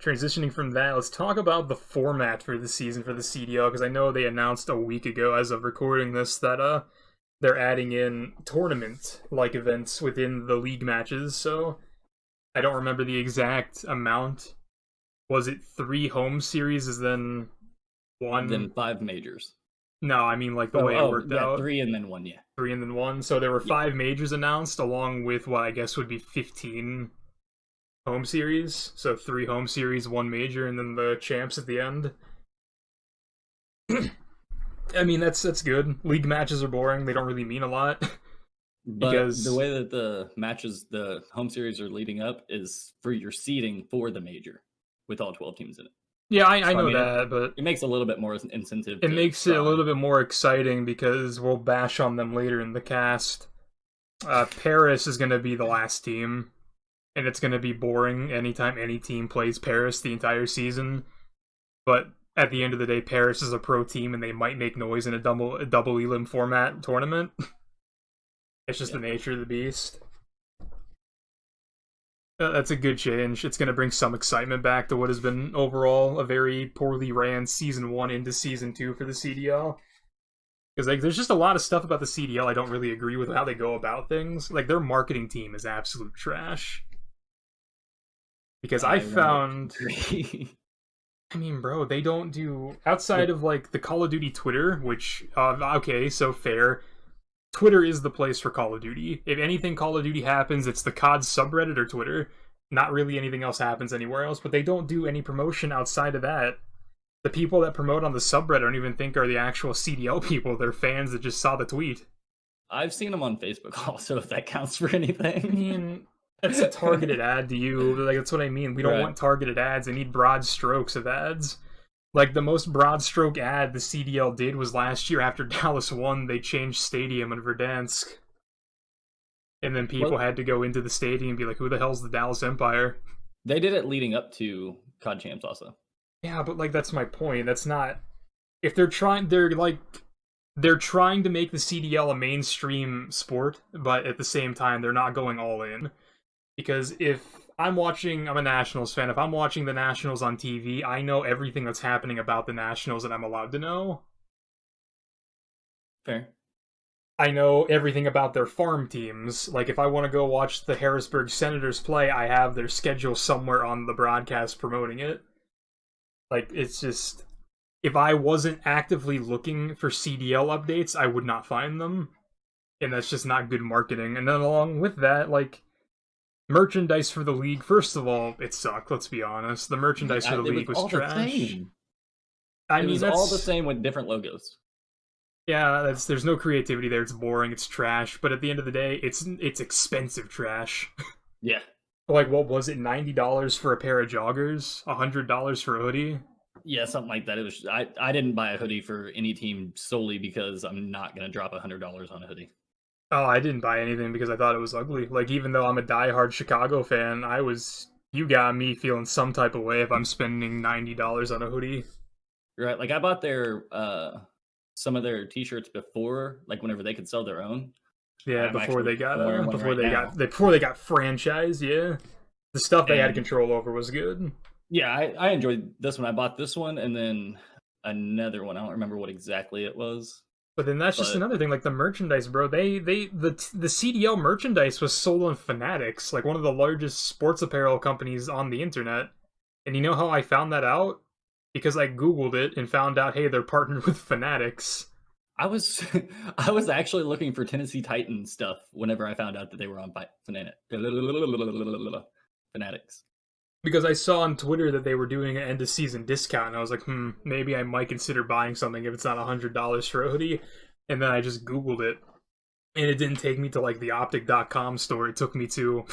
transitioning from that, let's talk about the format for the season for the CDL, because I know they announced a week ago, as of recording this, that they're adding in tournament-like events within the league matches, so I don't remember the exact amount. Was it 3 home series, then 1? Then 5 majors. No, I mean like the way it worked out. 3 and then 1, yeah. 3 and then 1. So there were 5 majors announced, along with what I guess would be 15 home series. So 3 home series, 1 major, and then the champs at the end. I mean, that's good. League matches are boring. They don't really mean a lot. Because the way that the home series are leading up is for your seeding for the major with all 12 teams in it. Yeah, I know that, but it makes a little bit more incentive. It makes it a little bit more exciting because we'll bash on them later in the cast. Paris is going to be the last team, and it's going to be boring anytime any team plays Paris the entire season. But at the end of the day, Paris is a pro team, and they might make noise in a double elim format tournament. It's just the nature of the beast. That's a good change. It's going to bring some excitement back to what has been overall a very poorly ran Season 1 into Season 2 for the CDL. Because there's just a lot of stuff about the CDL I don't really agree with how they go about things. Like, their marketing team is absolute trash. Because I found... I mean, bro, they don't do... Outside of, like, the Call of Duty Twitter, which, okay, so fair... Twitter is the place for Call of Duty. If anything Call of Duty happens, it's the COD subreddit or Twitter. Not really anything else happens anywhere else, but they don't do any promotion outside of that. The people that promote on the subreddit I don't even think are the actual CDL people. They're fans that just saw the tweet. I've seen them on Facebook also, if that counts for anything. I mean, that's a targeted ad to you. Like, that's what I mean. We don't want targeted ads. I need broad strokes of ads. Like, the most broad stroke ad the CDL did was last year after Dallas won, they changed stadium in Verdansk. And then people had to go into the stadium and be like, who the hell's the Dallas Empire? They did it leading up to COD Champs also. Yeah, but, like, that's my point. That's not... If they're trying... They're trying to make the CDL a mainstream sport, but at the same time, they're not going all in. Because if... I'm a Nationals fan. If I'm watching the Nationals on TV, I know everything that's happening about the Nationals that I'm allowed to know. Fair. I know everything about their farm teams. Like, if I want to go watch the Harrisburg Senators play, I have their schedule somewhere on the broadcast promoting it. Like, it's just... If I wasn't actively looking for CDL updates, I would not find them. And that's just not good marketing. And then along with that, like... Merchandise for the league, first of all, it sucked, let's be honest. The merchandise for the league was trash. It was all the same with different logos. Yeah, there's no creativity there, it's boring, it's trash, but at the end of the day, it's expensive trash. Yeah. Like, what was it, $90 for a pair of joggers? $100 for a hoodie? Yeah, something like that. It was. I didn't buy a hoodie for any team solely because I'm not going to drop $100 on a hoodie. Oh, I didn't buy anything because I thought it was ugly. Like, even though I'm a diehard Chicago fan, you got me feeling some type of way if I'm spending $90 on a hoodie. Right, like I bought some of their t-shirts before, like whenever they could sell their own. Yeah, before they got franchised, yeah. The stuff they had control over was good. Yeah, I enjoyed this one. I bought this one and then another one. I don't remember what exactly it was. But then that's just another thing, like the merchandise, bro. The CDL merchandise was sold on Fanatics, like one of the largest sports apparel companies on the internet. And you know how I found that out? Because I Googled it and found out, hey, they're partnered with Fanatics. I was actually looking for Tennessee Titans stuff whenever I found out that they were on Fanatics. Because I saw on Twitter that they were doing an end-of-season discount, and I was like, maybe I might consider buying something if it's not $100 for a hoodie. And then I just Googled it, and it didn't take me to, like, the Optic.com store. It took me to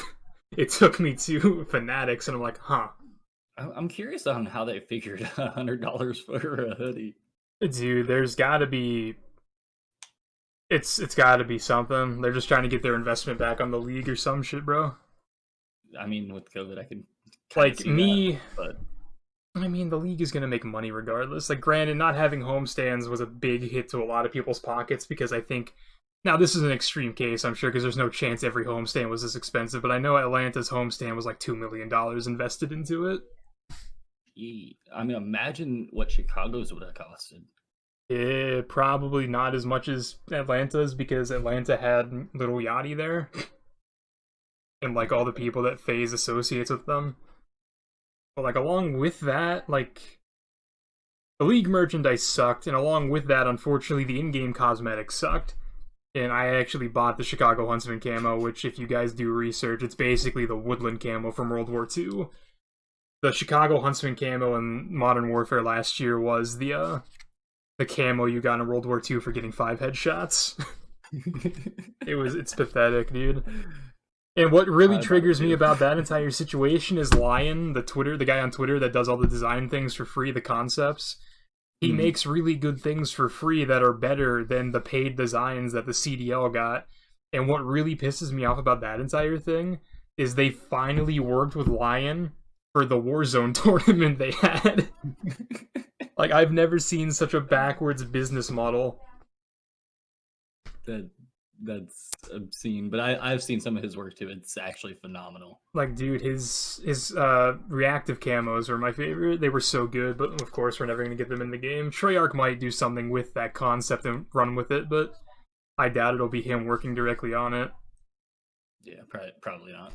Fanatics, and I'm like, huh. I'm curious on how they figured $100 for a hoodie. Dude, there's gotta be... It's gotta be something. They're just trying to get their investment back on the league or some shit, bro. I mean, with COVID, I could... Like, me... But I mean, the league is going to make money regardless. Like, granted, not having homestands was a big hit to a lot of people's pockets because I think... Now, this is an extreme case, I'm sure, because there's no chance every homestand was this expensive, but I know Atlanta's homestand was like $2 million invested into it. I mean, imagine what Chicago's would have costed. Probably not as much as Atlanta's, because Atlanta had Little Yachty there. And, like, all the people that FaZe associates with them. But, like, along with that, like, the League merchandise sucked, and along with that, unfortunately, the in-game cosmetics sucked. And I actually bought the Chicago Huntsman camo, which, if you guys do research, it's basically the Woodland camo from World War II. The Chicago Huntsman camo in Modern Warfare last year was the camo you got in World War II for getting 5 headshots. It's pathetic, dude. And what really triggers me about that entire situation is Lion, the guy on Twitter that does all the design things for free, the concepts. He makes really good things for free that are better than the paid designs that the CDL got. And what really pisses me off about that entire thing is they finally worked with Lion for the Warzone tournament they had. Like, I've never seen such a backwards business model. That's obscene, but I've seen some of his work too. It's actually phenomenal. Like, dude, his reactive camos were my favorite. They were so good, but of course we're never going to get them in the game. Treyarch might do something with that concept and run with it, but I doubt it'll be him working directly on it. Yeah, probably not.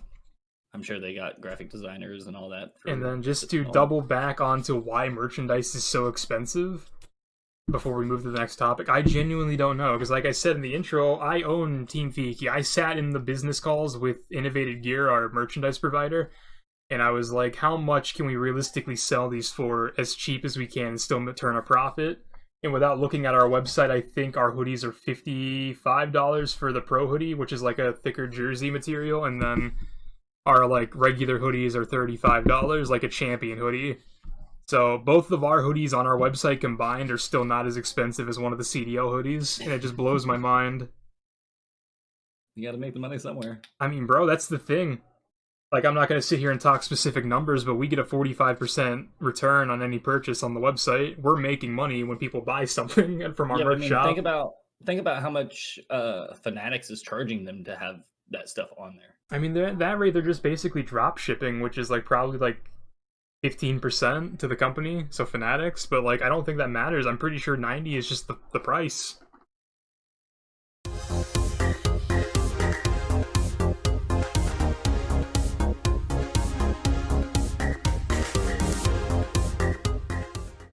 I'm sure they got graphic designers and all that. And then just to double back onto why merchandise is so expensive, before we move to the next topic, I genuinely don't know, because like I said in the intro, I own TeamFeeki. I sat in the business calls with Innovated Gear, our merchandise provider, and I was like, how much can we realistically sell these for as cheap as we can and still turn a profit? And without looking at our website, I think our hoodies are $55 for the Pro hoodie, which is like a thicker jersey material, and then our like regular hoodies are $35, like a Champion hoodie. So both of our hoodies on our website combined are still not as expensive as one of the CDL hoodies, and it just blows my mind. You gotta make the money somewhere. I mean, bro, that's the thing. Like, I'm not going to sit here and talk specific numbers, but we get a 45% return on any purchase on the website. We're making money when people buy something from our merch shop. Think about how much Fanatics is charging them to have that stuff on there. I mean, at that rate, they're just basically drop shipping, which is like probably like 15% to the company, so Fanatics, but like I don't think that matters. I'm pretty sure 90 is just the price.